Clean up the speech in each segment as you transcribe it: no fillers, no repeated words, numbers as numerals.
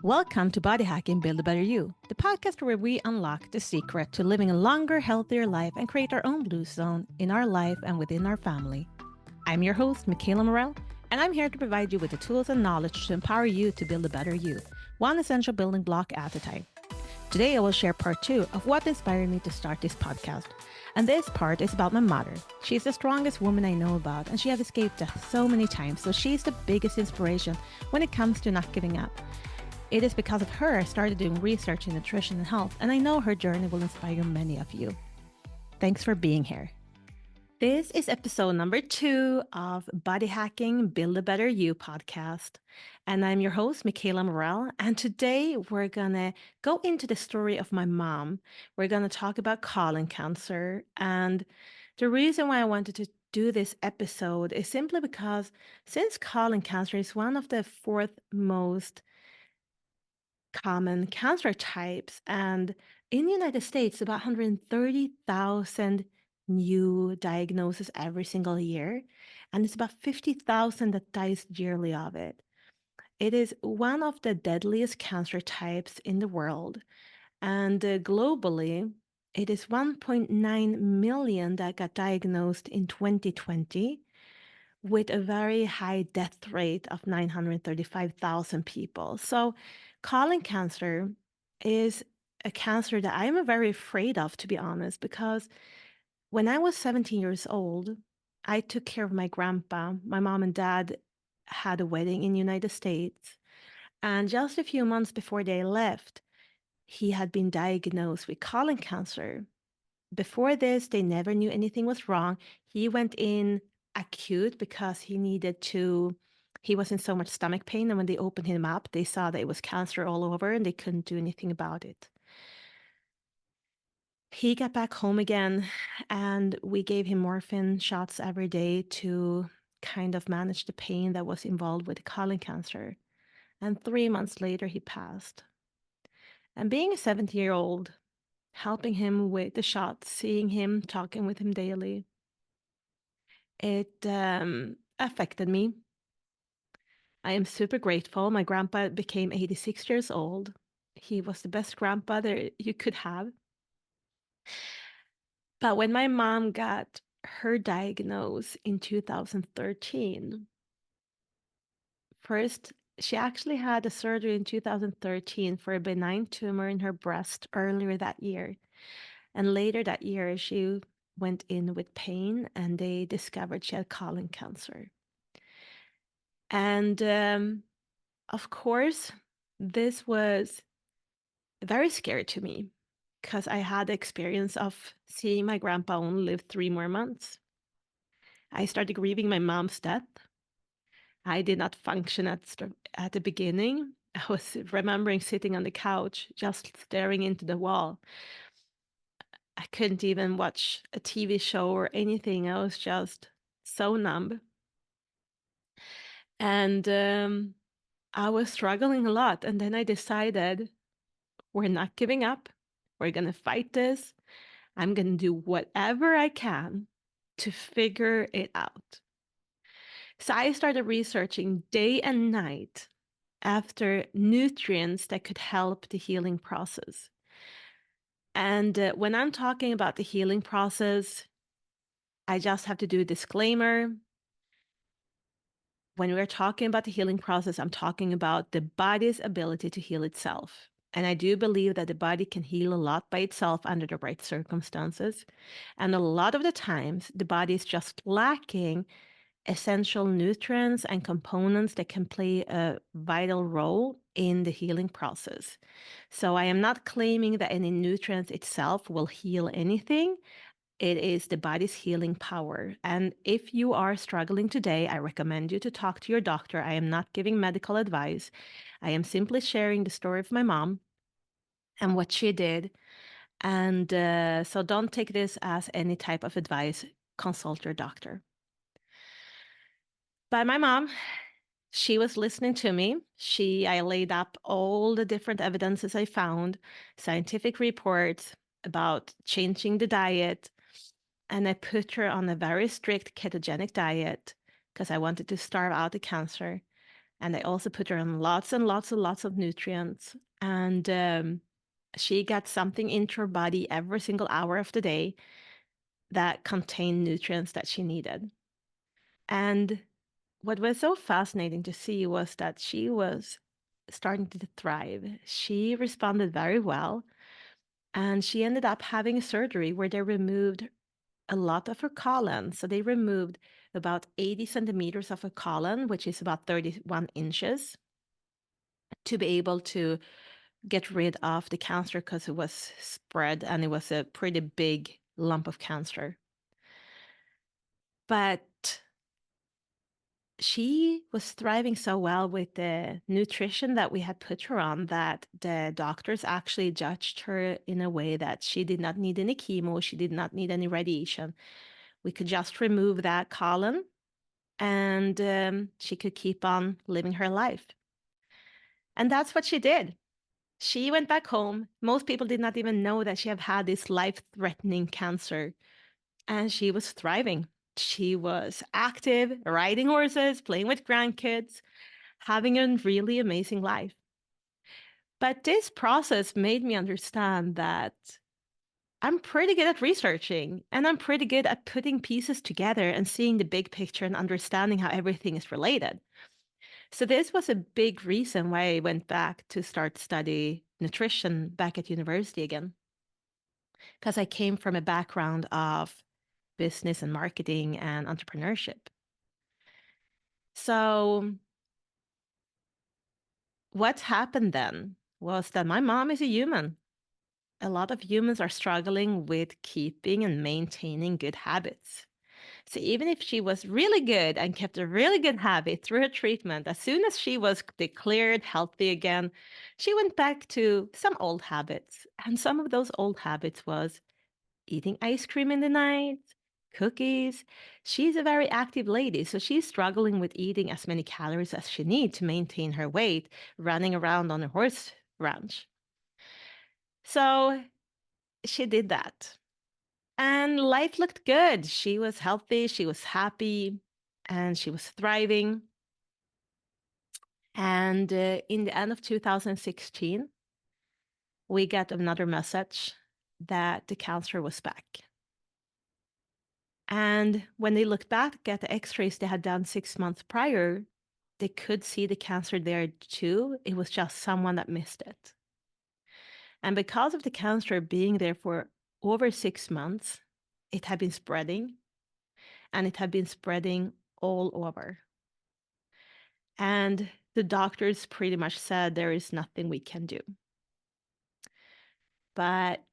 Welcome to Body Hacking Build a Better You, the podcast where we unlock the secret to living a longer, healthier life and create our own blue zone in our life and within our family. I'm your host, Michaela Morell, and I'm here to provide you with the tools and knowledge to empower you to build a better you, one essential building block at a time. Today, I will share part 2 of what inspired me to start this podcast. And this part is about my mother. She's the strongest woman I know about, and she has escaped death so many times, so she's the biggest inspiration when it comes to not giving up. It is because of her I started doing research in nutrition and health, and I know her journey will inspire many of you. Thanks for being here. This is episode number 2 of Body Hacking Build a Better You podcast. And I'm your host, Michaela Morell. And today we're going to go into the story of my mom. We're going to talk about colon cancer. And the reason why I wanted to do this episode is simply because since colon cancer is one of the 4th most common cancer types, and in the United States, about 130,000 new diagnoses every single year, and it's about 50,000 that dies yearly of it. It is one of the deadliest cancer types in the world, and globally, it is 1.9 million that got diagnosed in 2020, with a very high death rate of 935,000 people. So colon cancer is a cancer that I'm very afraid of, to be honest, because when I was 17 years old, I took care of my grandpa. My mom and dad had a wedding in the United States. And just a few months before they left, he had been diagnosed with colon cancer. Before this, they never knew anything was wrong. He went in acute because he was in so much stomach pain. And when they opened him up, they saw that it was cancer all over and they couldn't do anything about it. He got back home again and we gave him morphine shots every day to kind of manage the pain that was involved with colon cancer. And 3 months later, he passed. And being a 70-year-old, helping him with the shots, seeing him, talking with him daily, it affected me. I am super grateful. My grandpa became 86 years old. He was the best grandpa that you could have. But when my mom got her diagnosis in 2013, first, she actually had a surgery in 2013 for a benign tumor in her breast earlier that year. And later that year, she went in with pain and they discovered she had colon cancer. And of course, this was very scary to me because I had the experience of seeing my grandpa only live 3 more months. I started grieving my mom's death. I did not function at the beginning. I was remembering sitting on the couch, just staring into the wall. I couldn't even watch a TV show or anything. I was just so numb. And I was struggling a lot. And then I decided, we're not giving up. We're going to fight this. I'm going to do whatever I can to figure it out. So I started researching day and night after nutrients that could help the healing process. And when I'm talking about the healing process, I just have to do a disclaimer. When we're talking about the healing process, I'm talking about the body's ability to heal itself. And I do believe that the body can heal a lot by itself under the right circumstances. And a lot of the times, the body is just lacking essential nutrients and components that can play a vital role in the healing process. So I am not claiming that any nutrients itself will heal anything. It is the body's healing power. And if you are struggling today, I recommend you to talk to your doctor. I am not giving medical advice. I am simply sharing the story of my mom and what she did. And so don't take this as any type of advice. Consult your doctor. But my mom, she was listening to me. I laid up all the different evidences I found, scientific reports about changing the diet, and I put her on a very strict ketogenic diet because I wanted to starve out the cancer. And I also put her on lots and lots and lots of nutrients. And she got something into her body every single hour of the day that contained nutrients that she needed. And what was so fascinating to see was that she was starting to thrive. She responded very well. And she ended up having a surgery where they removed a lot of her colon. So they removed about 80 centimeters of her colon, which is about 31 inches, to be able to get rid of the cancer because it was spread and it was a pretty big lump of cancer. But she was thriving so well with the nutrition that we had put her on that the doctors actually judged her in a way that she did not need any chemo, she did not need any radiation. We could just remove that colon and she could keep on living her life. And that's what she did. She went back home. Most people did not even know that she had this life-threatening cancer, and she was thriving. She was active, riding horses, playing with grandkids, having a really amazing life. But this process made me understand that I'm pretty good at researching, and I'm pretty good at putting pieces together and seeing the big picture and understanding how everything is related. So this was a big reason why I went back to start study nutrition back at university again, because I came from a background of business and marketing and entrepreneurship. So what happened then was that my mom is a human. A lot of humans are struggling with keeping and maintaining good habits. So even if she was really good and kept a really good habit through her treatment, as soon as she was declared healthy again, she went back to some old habits. And some of those old habits was eating ice cream in the night, cookies. She's a very active lady, so she's struggling with eating as many calories as she needs to maintain her weight, running around on a horse ranch. So she did that. And life looked good. She was healthy, she was happy, and she was thriving. And in the end of 2016, we got another message that the cancer was back. And when they looked back at the x-rays they had done 6 months prior, they could see the cancer there too. It was just someone that missed it. And because of the cancer being there for over 6 months, it had been spreading, and it had been spreading all over. And the doctors pretty much said there is nothing we can do. But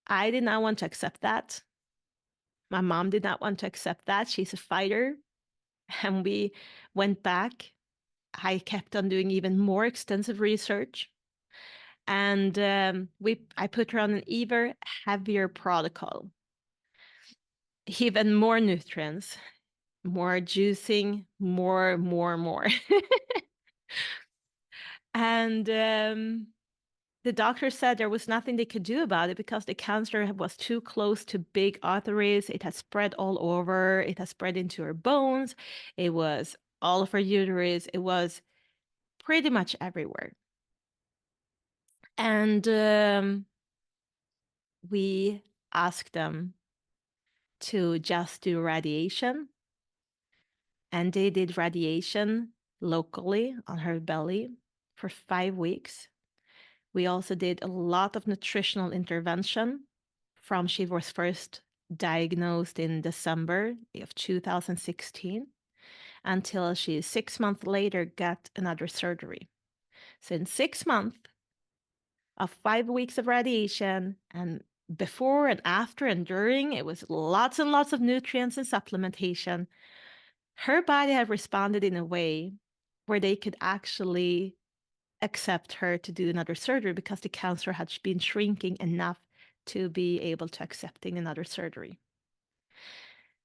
I did not want to accept that. My mom did not want to accept that. She's a fighter. And we went back. I kept on doing even more extensive research. And I put her on an even heavier protocol. Even more nutrients, more juicing, more. And the doctor said there was nothing they could do about it because the cancer was too close to big arteries. It had spread all over. It had spread into her bones. It was all of her uterus. It was pretty much everywhere. And we asked them to just do radiation. And they did radiation locally on her belly for 5 weeks. We also did a lot of nutritional intervention from she was first diagnosed in December of 2016 until she 6 months later got another surgery. So in 6 months of 5 weeks of radiation and before and after and during, it was lots and lots of nutrients and supplementation. Her body had responded in a way where they could actually accept her to do another surgery because the cancer had been shrinking enough to be able to accepting another surgery.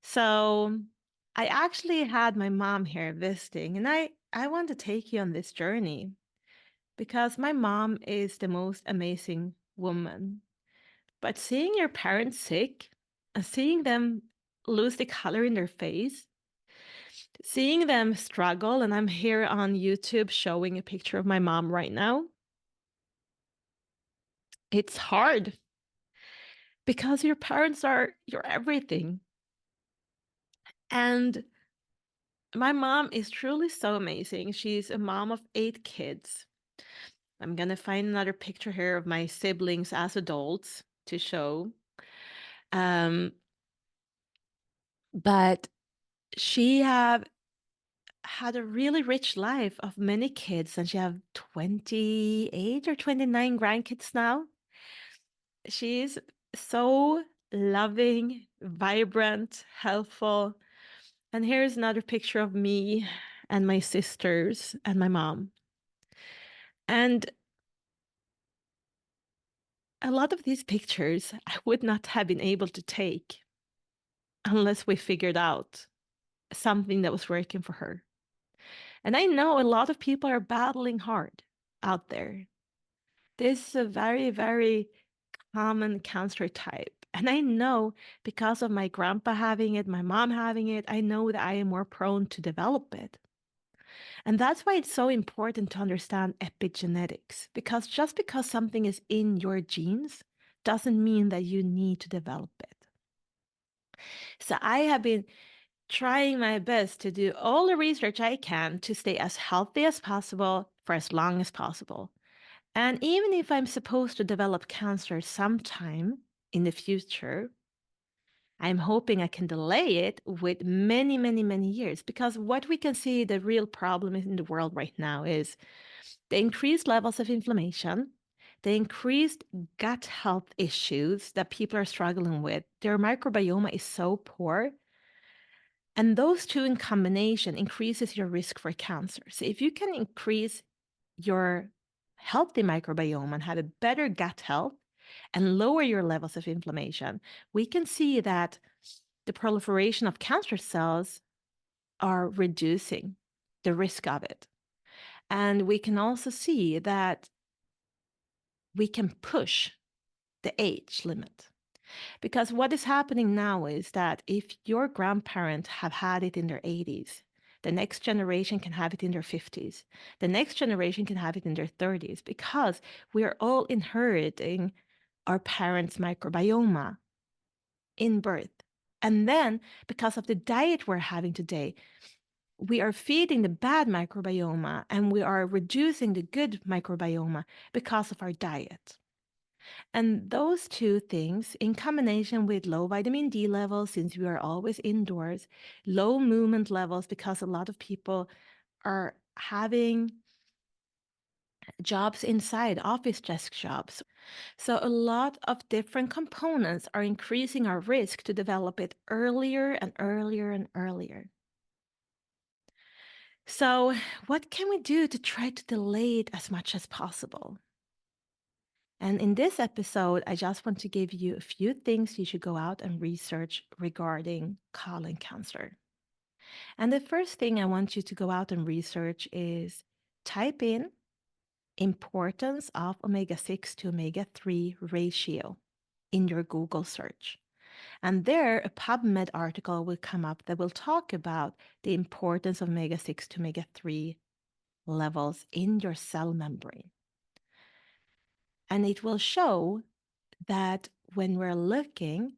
So I actually had my mom here visiting, and I want to take you on this journey because my mom is the most amazing woman. But seeing your parents sick and seeing them lose the color in their face Seeing them struggle, and I'm here on YouTube showing a picture of my mom right now. It's hard because your parents are your everything. And my mom is truly so amazing. She's a mom of 8 kids. I'm going to find another picture here of my siblings as adults to show. Um, but she have had a really rich life of many kids, and she have 28 or 29 grandkids now. She's so loving, vibrant, helpful. And here's another picture of me and my sisters and my mom. And a lot of these pictures I would not have been able to take unless we figured out something that was working for her. And I know a lot of people are battling hard out there. This is a very, very common cancer type. And I know because of my grandpa having it, my mom having it, I know that I am more prone to develop it. And that's why it's so important to understand epigenetics, because just because something is in your genes doesn't mean that you need to develop it. So I have been trying my best to do all the research I can to stay as healthy as possible for as long as possible. And even if I'm supposed to develop cancer sometime in the future, I'm hoping I can delay it with many, many, many years, because what we can see the real problem in the world right now is the increased levels of inflammation, the increased gut health issues that people are struggling with. Their microbiome is so poor. And those two in combination increases your risk for cancer. So if you can increase your healthy microbiome and have a better gut health and lower your levels of inflammation, we can see that the proliferation of cancer cells are reducing the risk of it. And we can also see that we can push the age limit. Because what is happening now is that if your grandparents have had it in their 80s, the next generation can have it in their 50s. The next generation can have it in their 30s, because we are all inheriting our parents' microbiome in birth. And then, because of the diet we're having today, we are feeding the bad microbiome and we are reducing the good microbiome because of our diet. And those two things, in combination with low vitamin D levels, since we are always indoors, low movement levels, because a lot of people are having jobs inside, office desk jobs. So a lot of different components are increasing our risk to develop it earlier and earlier and earlier. So what can we do to try to delay it as much as possible? And in this episode, I just want to give you a few things you should go out and research regarding colon cancer. And the first thing I want you to go out and research is type in importance of omega-6 to omega-3 ratio in your Google search. And there, a PubMed article will come up that will talk about the importance of omega-6 to omega-3 levels in your cell membrane. And it will show that when we're looking,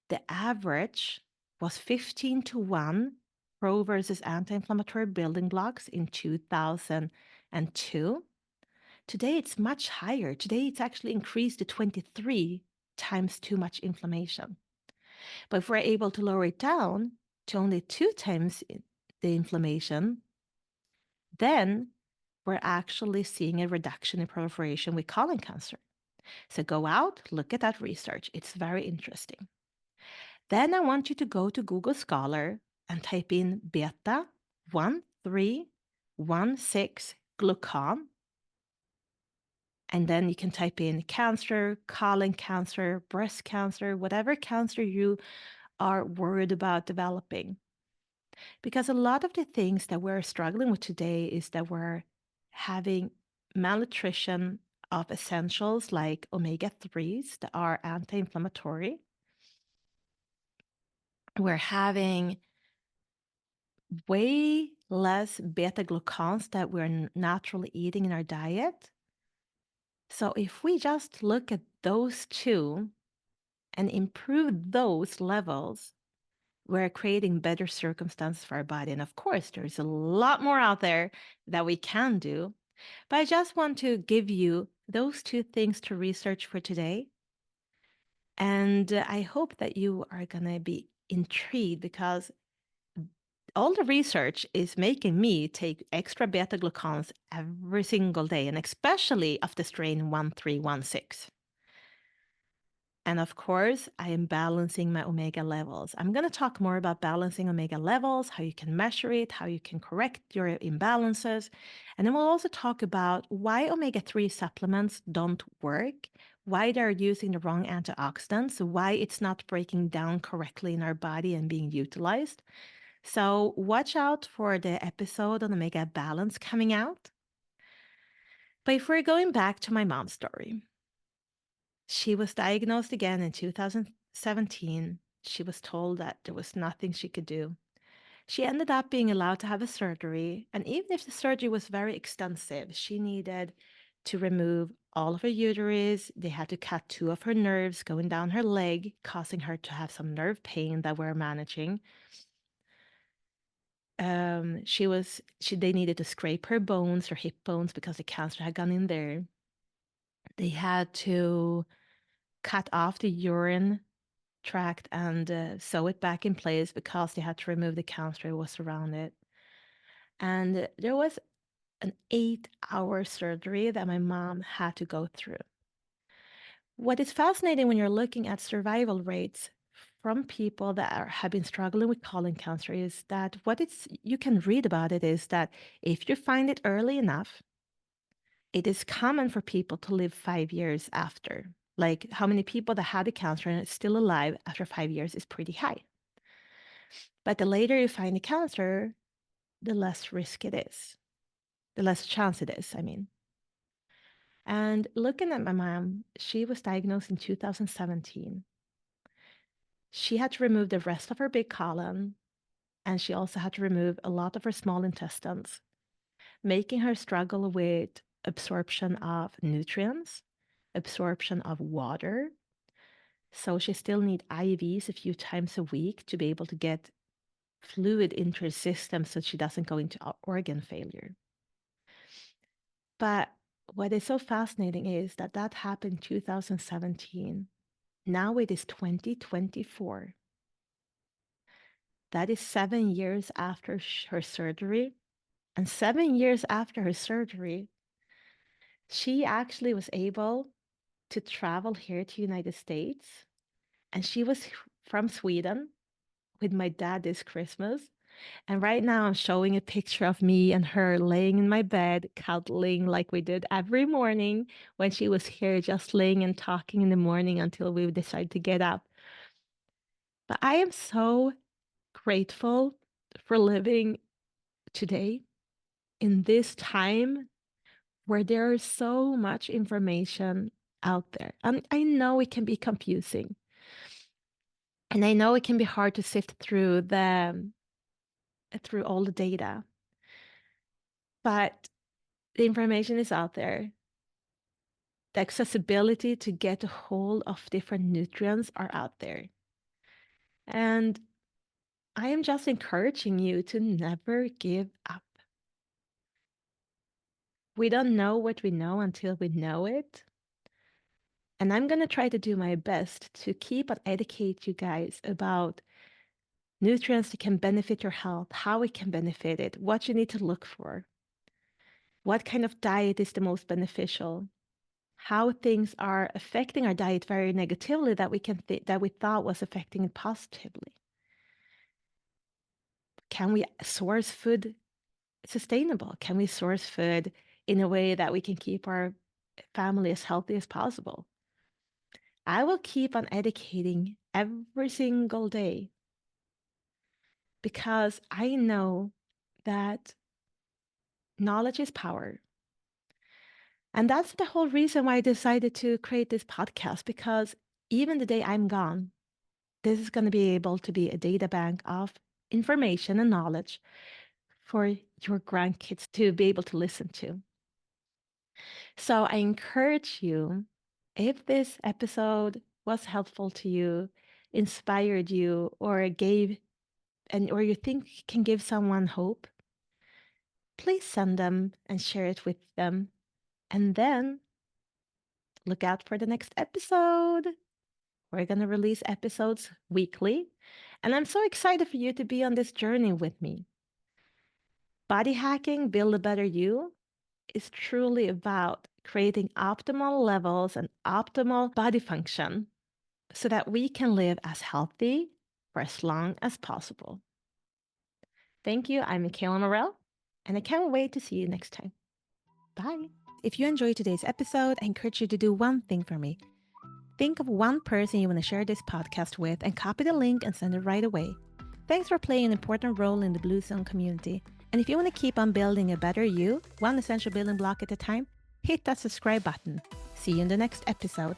the average was 15 to 1 pro versus anti-inflammatory building blocks in 2002. Today, it's much higher. Today, it's actually increased to 23 times too much inflammation. But if we're able to lower it down to only 2 times the inflammation, then we're actually seeing a reduction in proliferation with colon cancer. So go out, look at that research. It's very interesting. Then I want you to go to Google Scholar and type in beta 1316 glucan. And then you can type in cancer, colon cancer, breast cancer, whatever cancer you are worried about developing. Because a lot of the things that we're struggling with today is that we're having malnutrition of essentials like omega-3s that are anti-inflammatory. We're having way less beta glucans that we're naturally eating in our diet. So if we just look at those two and improve those levels, we're creating better circumstances for our body. And of course, there's a lot more out there that we can do. But I just want to give you those two things to research for today. And I hope that you are going to be intrigued because all the research is making me take extra beta glucans every single day, and especially of the strain 1316. And of course, I am balancing my omega levels. I'm going to talk more about balancing omega levels, how you can measure it, how you can correct your imbalances. And then we'll also talk about why omega 3 supplements don't work, why they're using the wrong antioxidants, why it's not breaking down correctly in our body and being utilized. So watch out for the episode on omega balance coming out. But if we're going back to my mom's story, she was diagnosed again in 2017. She was told that there was nothing she could do. She ended up being allowed to have a surgery, and even if the surgery was very extensive, she needed to remove all of her uterus. They had to cut two of her nerves going down her leg, causing her to have some nerve pain that we're managing. They needed to scrape her bones, her hip bones, because the cancer had gone in there. They had to cut off the urine tract and sew it back in place because they had to remove the cancer that was around it. And there was an 8-hour surgery that my mom had to go through. What is fascinating when you're looking at survival rates from people that have been struggling with colon cancer is that you can read about it is that if you find it early enough, it is common for people to live 5 years after. Like how many people that had the cancer and is still alive after 5 years is pretty high. But the later you find the cancer, the less risk it is, the less chance it is, I mean. And looking at my mom, she was diagnosed in 2017. She had to remove the rest of her big colon, and she also had to remove a lot of her small intestines, making her struggle with absorption of nutrients, absorption of water. So she still need IVs a few times a week to be able to get fluid into her system so she doesn't go into organ failure. But what is so fascinating is that happened in 2017. Now it is 2024. That is 7 years after her surgery. And 7 years after her surgery, she actually was able to travel here to United States. And she was from Sweden with my dad this Christmas. And right now I'm showing a picture of me and her laying in my bed, cuddling like we did every morning when she was here, just laying and talking in the morning until we decided to get up. But I am so grateful for living today in this time where there is so much information out there. And I know it can be confusing. And I know it can be hard to sift through all the data. But the information is out there. The accessibility to get a hold of different nutrients are out there. And I am just encouraging you to never give up. We don't know what we know until we know it. And I'm going to try to do my best to keep and educate you guys about nutrients that can benefit your health, how it can benefit it, what you need to look for, what kind of diet is the most beneficial, how things are affecting our diet very negatively that we thought was affecting it positively. Can we source food sustainable? Can we source food in a way that we can keep our family as healthy as possible? I will keep on educating every single day because I know that knowledge is power. And that's the whole reason why I decided to create this podcast, because even the day I'm gone, this is going to be able to be a data bank of information and knowledge for your grandkids to be able to listen to. So I encourage you, if this episode was helpful to you, inspired you, or or you think can give someone hope, please send them and share it with them. And then look out for the next episode. We're going to release episodes weekly. And I'm so excited for you to be on this journey with me. Body hacking, Build a Better You, is truly about creating optimal levels and optimal body function so that we can live as healthy for as long as possible. Thank you. I'm Michaela Morell, and I can't wait to see you next time. Bye. If you enjoyed today's episode, I encourage you to do one thing for me. Think of one person you want to share this podcast with and copy the link and send it right away. Thanks for playing an important role in the Blue Zone community. And if you want to keep on building a better you, one essential building block at a time, hit that subscribe button. See you in the next episode.